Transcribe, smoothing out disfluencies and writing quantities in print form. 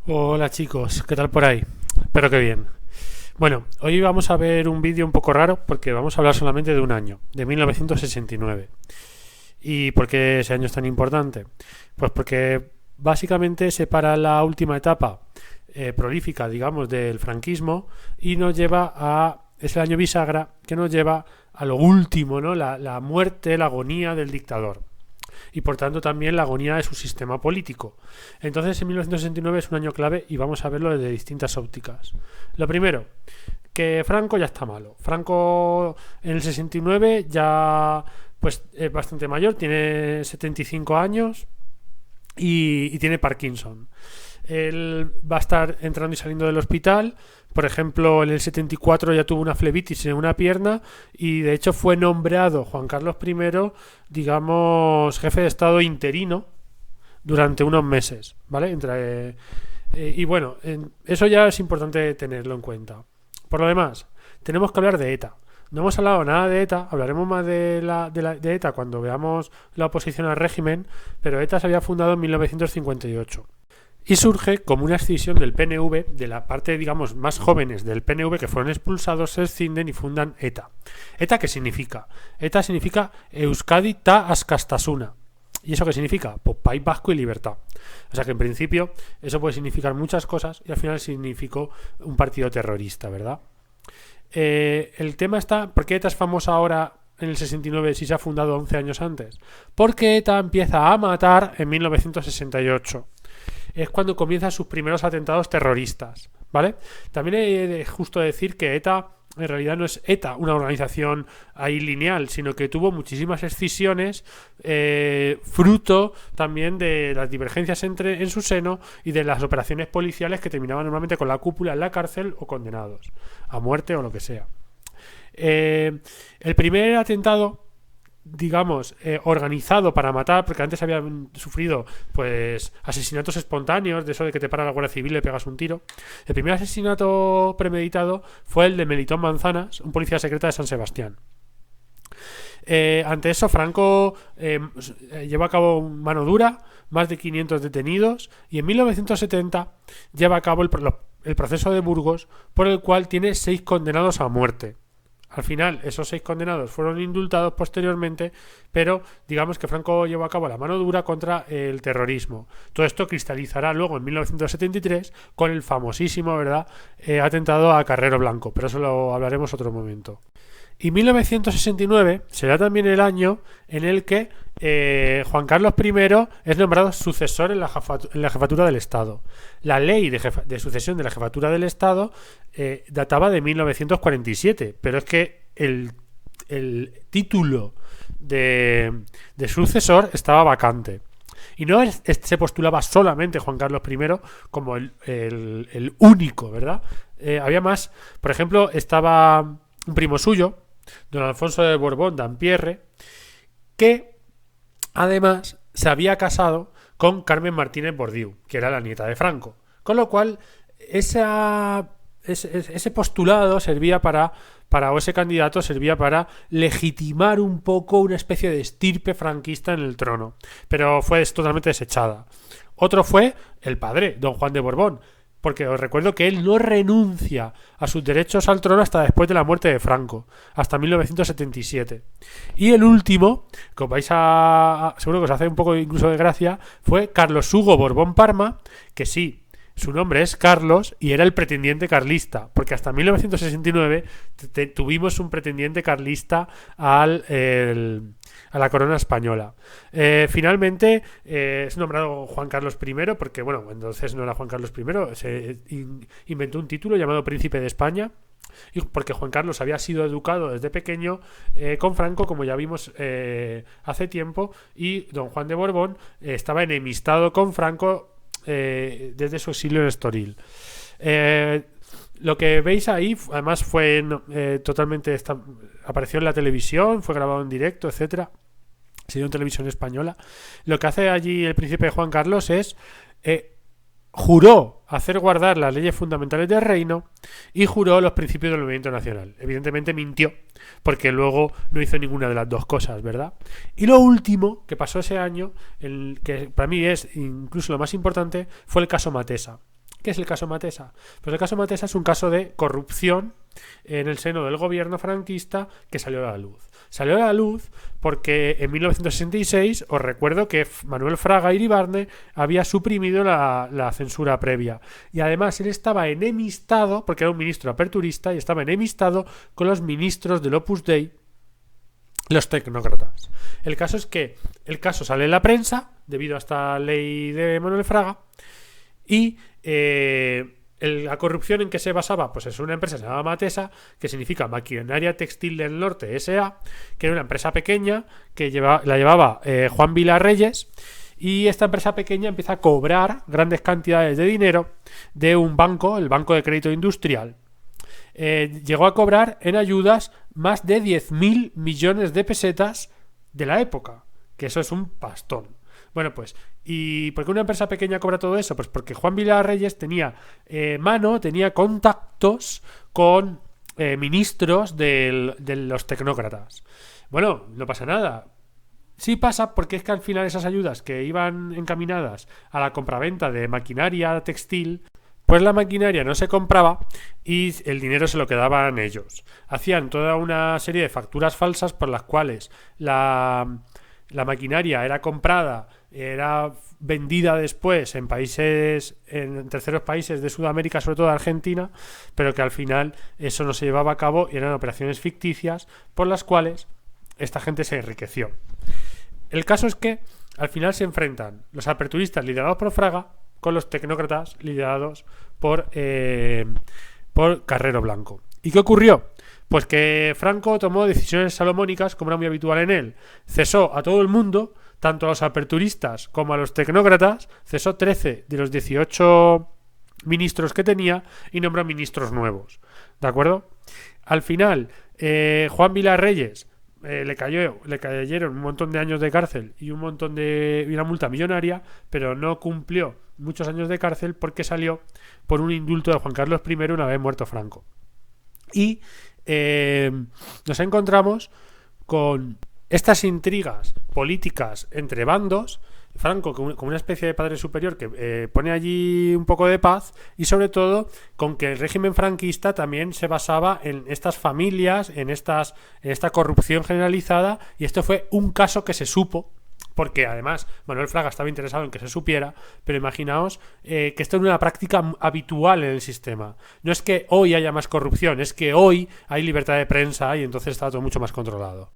Hola chicos, ¿qué tal por ahí? Espero que bien. Bueno, hoy vamos a ver un vídeo un poco raro porque vamos a hablar solamente de un año, de 1969. ¿Y por qué ese año es tan importante? Pues porque básicamente separa la última etapa prolífica, digamos, del franquismo y nos lleva a... Es el año bisagra que nos lleva a lo último, ¿no? La muerte, la agonía del dictador y por tanto también la agonía de su sistema político. Entonces en 1969 es un año clave y vamos a verlo desde distintas ópticas. Lo primero, que Franco ya está malo. Franco en el 69 ya pues es bastante mayor, tiene 75 años y tiene Parkinson. Él va a estar entrando y saliendo del hospital. Por ejemplo, en el 74 ya tuvo una flebitis en una pierna y de hecho fue nombrado Juan Carlos I, digamos, jefe de Estado interino durante unos meses, ¿vale? Y bueno, eso ya es importante tenerlo en cuenta. Por lo demás, tenemos que hablar de ETA. No hemos hablado nada de ETA, hablaremos más de ETA cuando veamos la oposición al régimen, pero ETA se había fundado en 1958 y surge como una escisión del PNV, de la parte, digamos, más jóvenes del PNV que fueron expulsados, se escinden y fundan ETA. ¿ETA qué significa? ETA significa Euskadi Ta Askatasuna. ¿Y eso qué significa? Pues País Vasco y Libertad. O sea que en principio eso puede significar muchas cosas y al final significó un partido terrorista, ¿verdad? El tema está, ¿por qué ETA es famosa ahora en el 69 si se ha fundado 11 años antes? Porque ETA empieza a matar en 1968. Es cuando comienzan sus primeros atentados terroristas, ¿vale? También es justo decir que ETA en realidad no es ETA, una organización ahí lineal, sino que tuvo muchísimas escisiones, fruto también de las divergencias en su seno y de las operaciones policiales que terminaban normalmente con la cúpula en la cárcel o condenados a muerte o lo que sea. El primer atentado, digamos, organizado para matar, porque antes habían sufrido pues asesinatos espontáneos, de eso de que te para la Guardia Civil y le pegas un tiro. El primer asesinato premeditado fue el de Melitón Manzanas, un policía secreta de San Sebastián. Ante eso, Franco lleva a cabo mano dura, más de 500 detenidos, y en 1970 lleva a cabo el proceso de Burgos, por el cual tiene 6 condenados a muerte. Al final, esos 6 condenados fueron indultados posteriormente, pero digamos que Franco llevó a cabo la mano dura contra el terrorismo. Todo esto cristalizará luego en 1973 con el famosísimo, ¿verdad?, atentado a Carrero Blanco, pero eso lo hablaremos otro momento. Y 1969 será también el año en el que Juan Carlos I es nombrado sucesor en la jefatura del Estado. La ley de sucesión de la jefatura del Estado databa de 1947, pero es que el título de sucesor estaba vacante. Y no se postulaba solamente Juan Carlos I como el único, ¿verdad? Había más. Por ejemplo, estaba un primo suyo, don Alfonso de Borbón Dampierre, que además se había casado con Carmen Martínez Bordiú, que era la nieta de Franco. Con lo cual, ese postulado servía o ese candidato servía para legitimar un poco una especie de estirpe franquista en el trono. Pero fue totalmente desechada. Otro fue el padre, don Juan de Borbón, porque os recuerdo que él no renuncia a sus derechos al trono hasta después de la muerte de Franco, hasta 1977. Y el último, que os seguro que os hace un poco incluso de gracia, fue Carlos Hugo Borbón Parma, que sí, su nombre es Carlos y era el pretendiente carlista, porque hasta 1969 tuvimos un pretendiente carlista a la corona española. Finalmente es nombrado Juan Carlos I, porque bueno, entonces no era Juan Carlos I, se inventó un título llamado Príncipe de España, y porque Juan Carlos había sido educado desde pequeño con Franco, como ya vimos hace tiempo, y don Juan de Borbón estaba enemistado con Franco desde su exilio en Estoril. Lo que veis ahí además fue totalmente apareció en la televisión, fue grabado en directo, etcétera, se dio en televisión española. Lo que hace allí el príncipe Juan Carlos es juró hacer guardar las leyes fundamentales del reino y juró los principios del movimiento nacional. Evidentemente mintió, porque luego no hizo ninguna de las dos cosas, ¿verdad? Y lo último que pasó ese año, que para mí es incluso lo más importante, fue el caso Matesa. ¿Qué es el caso Matesa? Pues el caso Matesa es un caso de corrupción en el seno del gobierno franquista que salió a la luz. Salió a la luz porque en 1966 os recuerdo que Manuel Fraga Iribarne había suprimido la censura previa. Y además él estaba enemistado, porque era un ministro aperturista, y estaba enemistado con los ministros del Opus Dei, los tecnócratas. El caso es que el caso sale en la prensa debido a esta ley de Manuel Fraga y la corrupción en que se basaba, pues es una empresa que se llama Matesa, que significa Maquinaria Textil del Norte S.A., que era una empresa pequeña que la llevaba Juan Vilarreyes, y esta empresa pequeña empieza a cobrar grandes cantidades de dinero de un banco, el Banco de Crédito Industrial. Llegó a cobrar en ayudas más de 10.000 millones de pesetas de la época, que eso es un pastón. Bueno, pues, ¿y por qué una empresa pequeña cobra todo eso? Pues porque Juan Vilarreyes tenía tenía contactos con ministros de los tecnócratas. Bueno, no pasa nada. Sí pasa porque es que al final esas ayudas que iban encaminadas a la compraventa de maquinaria textil, pues la maquinaria no se compraba y el dinero se lo quedaban ellos. Hacían toda una serie de facturas falsas por las cuales la maquinaria era comprada, era vendida después en terceros países de Sudamérica, sobre todo de Argentina, pero que al final eso no se llevaba a cabo y eran operaciones ficticias por las cuales esta gente se enriqueció. El caso es que al final se enfrentan los aperturistas liderados por Fraga con los tecnócratas liderados por Carrero Blanco. ¿Y qué ocurrió? Pues que Franco tomó decisiones salomónicas, como era muy habitual en él. Cesó a todo el mundo, tanto a los aperturistas como a los tecnócratas, cesó 13 de los 18 ministros que tenía y nombró ministros nuevos. ¿De acuerdo? Al final, Juan Vilarreyes le cayeron un montón de años de cárcel y una multa millonaria, pero no cumplió muchos años de cárcel porque salió por un indulto de Juan Carlos I una vez muerto Franco. Y nos encontramos con estas intrigas políticas entre bandos, Franco como una especie de padre superior que pone allí un poco de paz, y sobre todo con que el régimen franquista también se basaba en estas familias, en esta corrupción generalizada, y esto fue un caso que se supo, porque además Manuel Fraga estaba interesado en que se supiera, pero imaginaos que esto es una práctica habitual en el sistema. No es que hoy haya más corrupción, es que hoy hay libertad de prensa y entonces está todo mucho más controlado.